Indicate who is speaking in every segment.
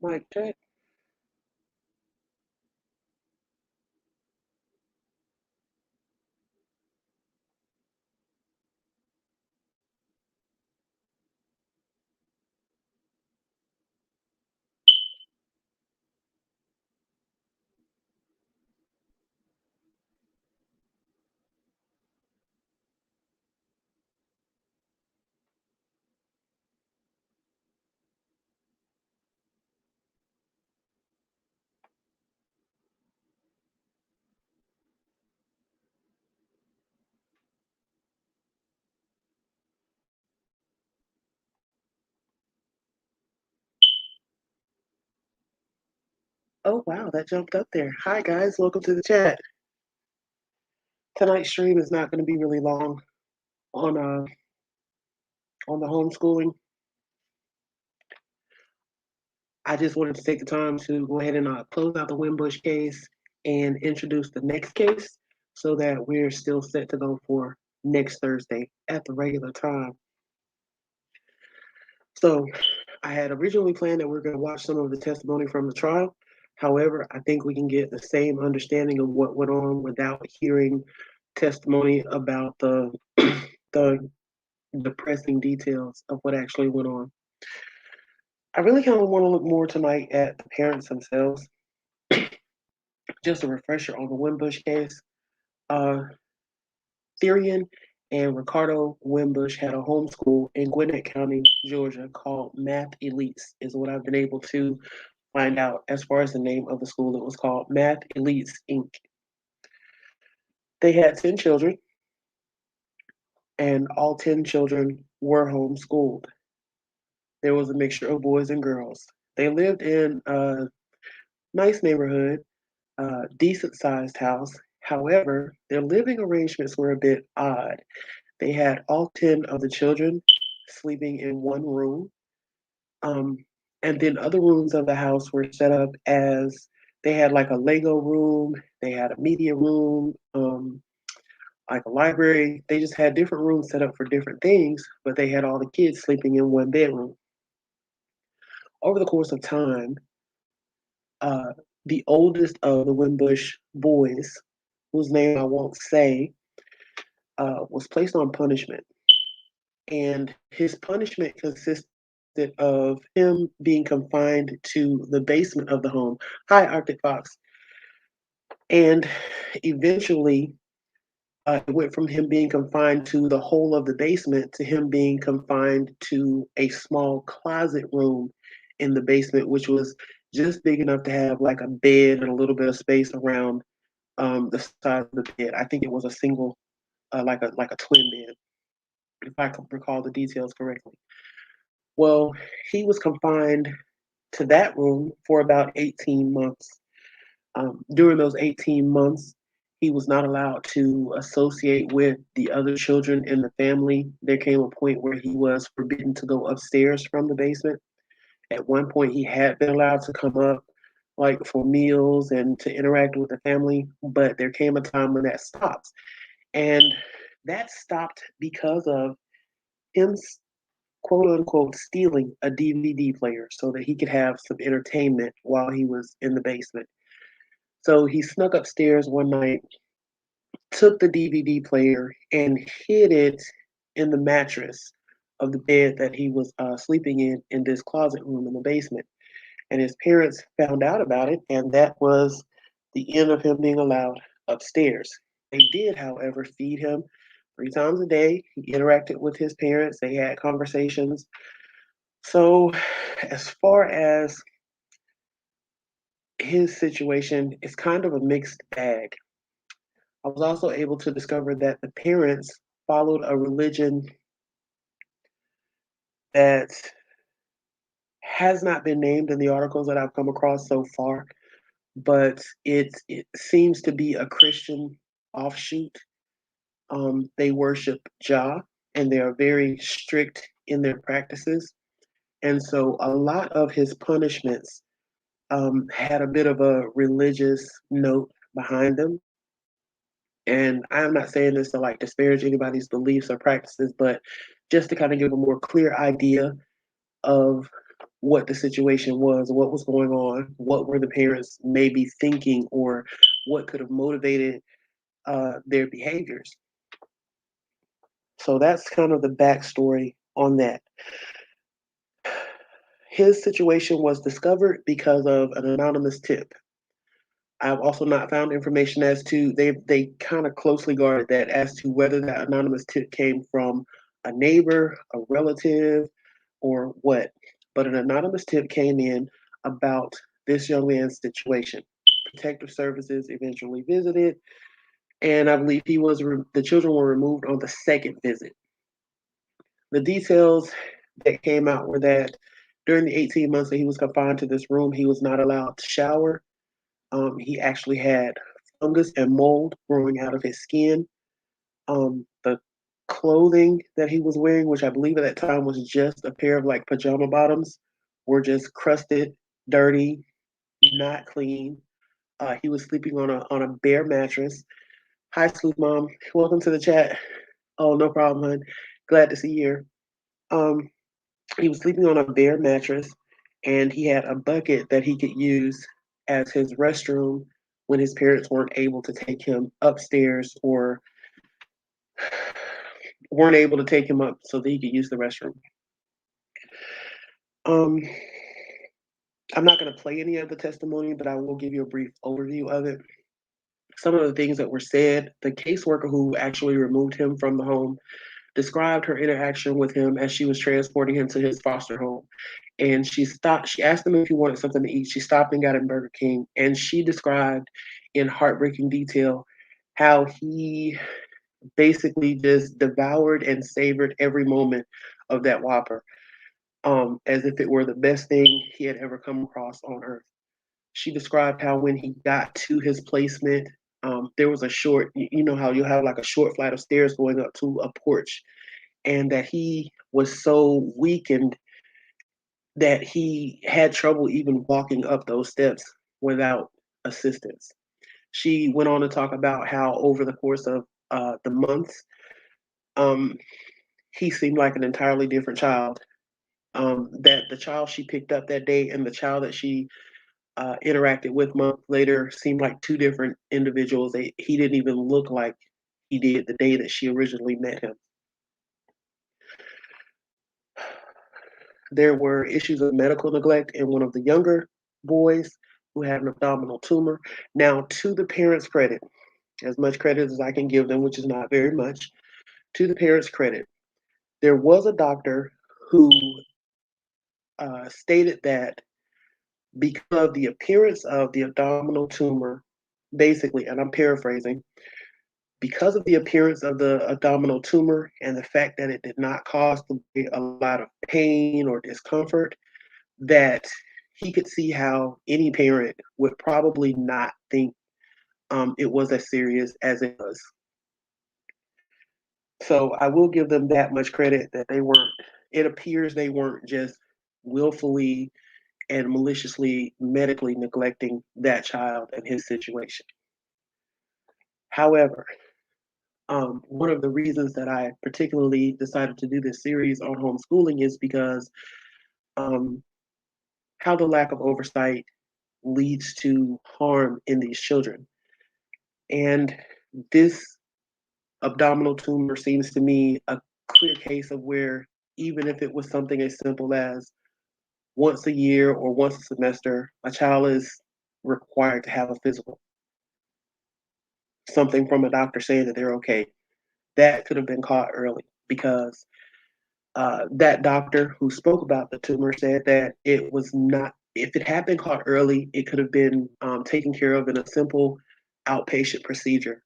Speaker 1: Mic check. Oh wow, that jumped up there. Hi guys, welcome to the chat. Tonight's stream is not going to be really long on on the homeschooling. I just wanted to take the time to go ahead and close out the Wimbush case and introduce the next case so that we're still set to go for next Thursday at the regular time. So I had originally planned that we are going to watch some of the testimony from the trial. However, I think we can get the same understanding of what went on without hearing testimony about the depressing details of what actually went on. I really kind of want to look more tonight at the parents themselves. Just a refresher on the Wimbush case. Uh, Therian and Ricardo Wimbush had a homeschool in Gwinnett County, Georgia, called MathElites, is what I've been able to find out as far as the name of the school. It was called MathElites Inc. They had 10 children, and all 10 children were homeschooled. There was a mixture of boys and girls. They lived in a nice neighborhood, decent sized house. However, their living arrangements were a bit odd. They had all 10 of the children sleeping in one room. Um, and then other rooms of the house were set up as they had like a Lego room, they had a media room, like a library. They just had different rooms set up for different things, but they had all the kids sleeping in one bedroom. Over the course of time, uh, the oldest of the Wimbush boys, whose name I won't say, was placed on punishment. And his punishment consisted of him being confined to the basement of the home. Hi, Arctic Fox. And eventually, it went from him being confined to the whole of the basement to him being confined to a small closet room in the basement, which was just big enough to have like a bed and a little bit of space around the side of the bed. I think it was a single, like a twin bed, if I can recall the details correctly. Well, he was confined to that room for about 18 months. During those 18 months, he was not allowed to associate with the other children in the family. There came a point where he was forbidden to go upstairs from the basement. At one point, he had been allowed to come up, like for meals and to interact with the family, but there came a time when that stopped. And that stopped because of him, quote unquote, stealing a DVD player so that he could have some entertainment while he was in the basement. So he snuck upstairs one night, took the DVD player, and hid it in the mattress of the bed that he was sleeping in this closet room in the basement. And his parents found out about it, and that was the end of him being allowed upstairs. They did, however, feed him 3 times a day. He interacted with his parents, they had conversations. So, as far as his situation, it's kind of a mixed bag. I was also able to discover that the parents followed a religion that has not been named in the articles that I've come across so far, but it seems to be a Christian offshoot. They worship Jah, and they are very strict in their practices. And so a lot of his punishments had a bit of a religious note behind them. And I'm not saying this to like disparage anybody's beliefs or practices, but just to kind of give a more clear idea of what the situation was, what was going on, what were the parents maybe thinking, or what could have motivated their behaviors. So that's kind of the backstory on that. His situation was discovered because of an anonymous tip. I've also not found information as to they kind of closely guarded that as to whether that anonymous tip came from a neighbor, a relative, or what. But an anonymous tip came in about this young man's situation. Protective services eventually visited, and I believe the children were removed on the second visit. The details that came out were that during the 18 months that he was confined to this room, he was not allowed to shower. He actually had fungus and mold growing out of his skin. The clothing that he was wearing, which I believe at that time was just a pair of like pajama bottoms, were just crusted, dirty, not clean. He was sleeping on a bare mattress. Hi, Sleuth Mom. Welcome to the chat. Oh, no problem, hon. Glad to see you here. Um, he was sleeping on a bare mattress, and he had a bucket that he could use as his restroom when his parents weren't able to take him upstairs or weren't able to take him up so that he could use the restroom. Um, I'm not going to play any of the testimony, but I will give you a brief overview of it. Some of the things that were said, the caseworker who actually removed him from the home described her interaction with him as she was transporting him to his foster home. And she asked him if he wanted something to eat. She stopped and got him Burger King. And she described in heartbreaking detail how he basically just devoured and savored every moment of that Whopper, as if it were the best thing he had ever come across on earth. She described how when he got to his placement, there was a short, you know how you'll have like a short flight of stairs going up to a porch, and that he was so weakened that he had trouble even walking up those steps without assistance. She went on to talk about how over the course of the months, um, he seemed like an entirely different child. That the child she picked up that day and the child that she interacted with months later seemed like two different individuals. He didn't even look like he did the day that she originally met him. There were issues of medical neglect in one of the younger boys who had an abdominal tumor. Now, to the parents' credit, as much credit as I can give them, which is not very much, to the parents' credit, there was a doctor who stated that because of the appearance of the abdominal tumor, basically, and I'm paraphrasing, because of the appearance of the abdominal tumor and the fact that it did not cause a lot of pain or discomfort, that he could see how any parent would probably not think it was as serious as it was. So I will give them that much credit that they weren't, it appears they weren't just willfully and maliciously medically neglecting that child and his situation. However, one of the reasons that I particularly decided to do this series on homeschooling is because um, how the lack of oversight leads to harm in these children. And this abdominal tumor seems to me a clear case of where, even if it was something as simple as once a year or once a semester, a child is required to have a physical, something from a doctor saying that they're okay. That could have been caught early because that doctor who spoke about the tumor said that it was not, if it had been caught early, it could have been taken care of in a simple outpatient procedure.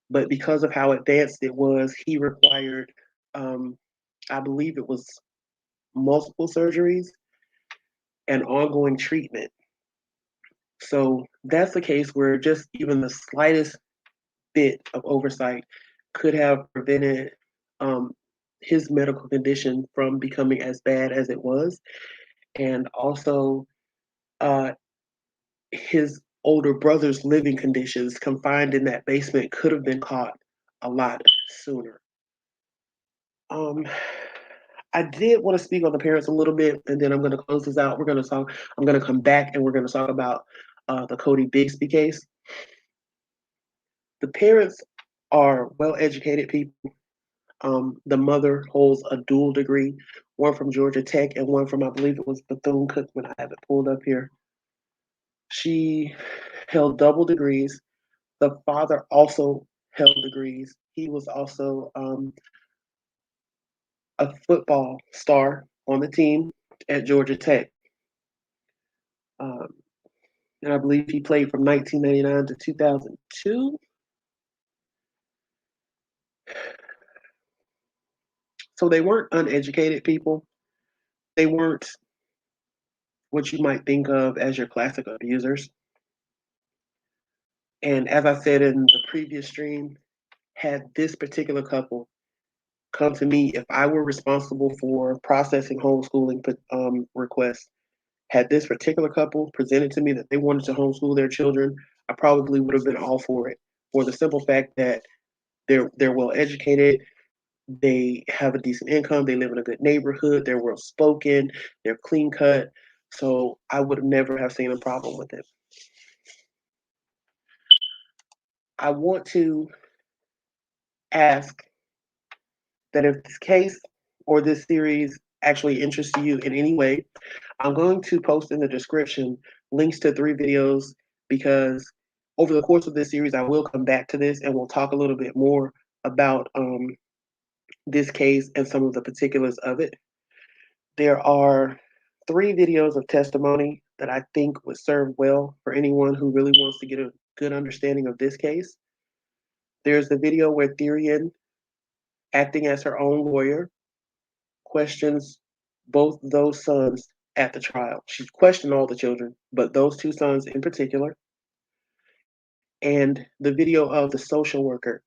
Speaker 1: But because of how advanced it was, he required, um, I believe it was multiple surgeries and ongoing treatment. So that's a case where just even the slightest bit of oversight could have prevented um, his medical condition from becoming as bad as it was. And also, uh, his older brother's living conditions confined in that basement could have been caught a lot sooner. Um, I did want to speak on the parents a little bit, and then I'm going to close this out. I'm going to come back and we're going to talk about the Cody Bixby case. The parents are well-educated people. The mother holds a dual degree, one from Georgia Tech and one from, I believe it was Bethune-Cookman. I have it pulled up here. She held double degrees. The father also held degrees. He was also a football star on the team at Georgia Tech. Um, and I believe he played from 1999 to 2002. So they weren't uneducated people. They weren't what you might think of as your classic abusers. And as I said in the previous stream, had this particular couple come to me, if I were responsible for processing homeschooling requests, had this particular couple presented to me that they wanted to homeschool their children, I probably would have been all for it, for the simple fact that they're well educated, they have a decent income, they live in a good neighborhood, they're well spoken, they're clean cut. So I would never have seen a problem with it. I want to ask that if this case or this series actually interests you in any way, I'm going to post in the description links to 3 videos, because over the course of this series, I will come back to this and we'll talk a little bit more about this case and some of the particulars of it. There are 3 videos of testimony that I think would serve well for anyone who really wants to get a good understanding of this case. There's the video where Therian, acting as her own lawyer, questions both those sons at the trial. She questioned all the children, but those 2 sons in particular. And the video of the social worker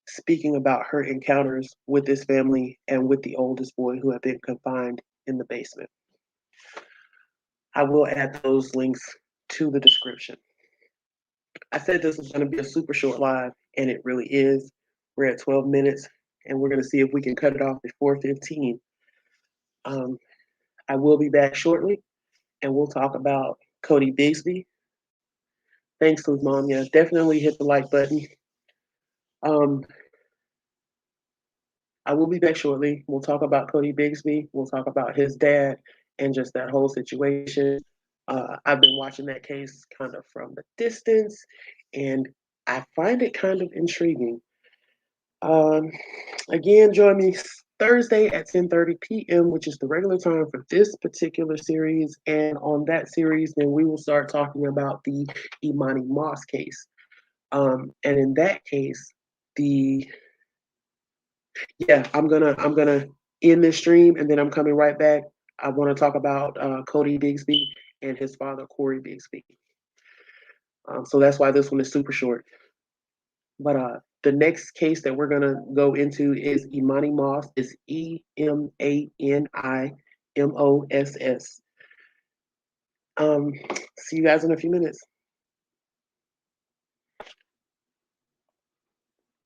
Speaker 1: speaking about her encounters with this family and with the oldest boy who had been confined in the basement. I will add those links to the description. I said this was going to be a super short live, and it really is. We're at 12 minutes, and we're going to see if we can cut it off before 15. I will be back shortly, and we'll talk about Cody Bixby. Thanks, Luzmania. Definitely hit the like button. I will be back shortly. We'll talk about Cody Bixby. We'll talk about his dad and just that whole situation. I've been watching that case kind of from the distance, and I find it kind of intriguing. Again, join me Thursday at 10:30 p.m., which is the regular time for this particular series. And on that series, then we will start talking about the Imani Moss case. And in that case, I'm gonna end this stream, and then I'm coming right back. I want to talk about Cody Bixby and his father, Corey Bixby. So that's why this one is super short. But the next case that we're gonna go into is Imani Moss. It's EMANIMOSS. See you guys in a few minutes.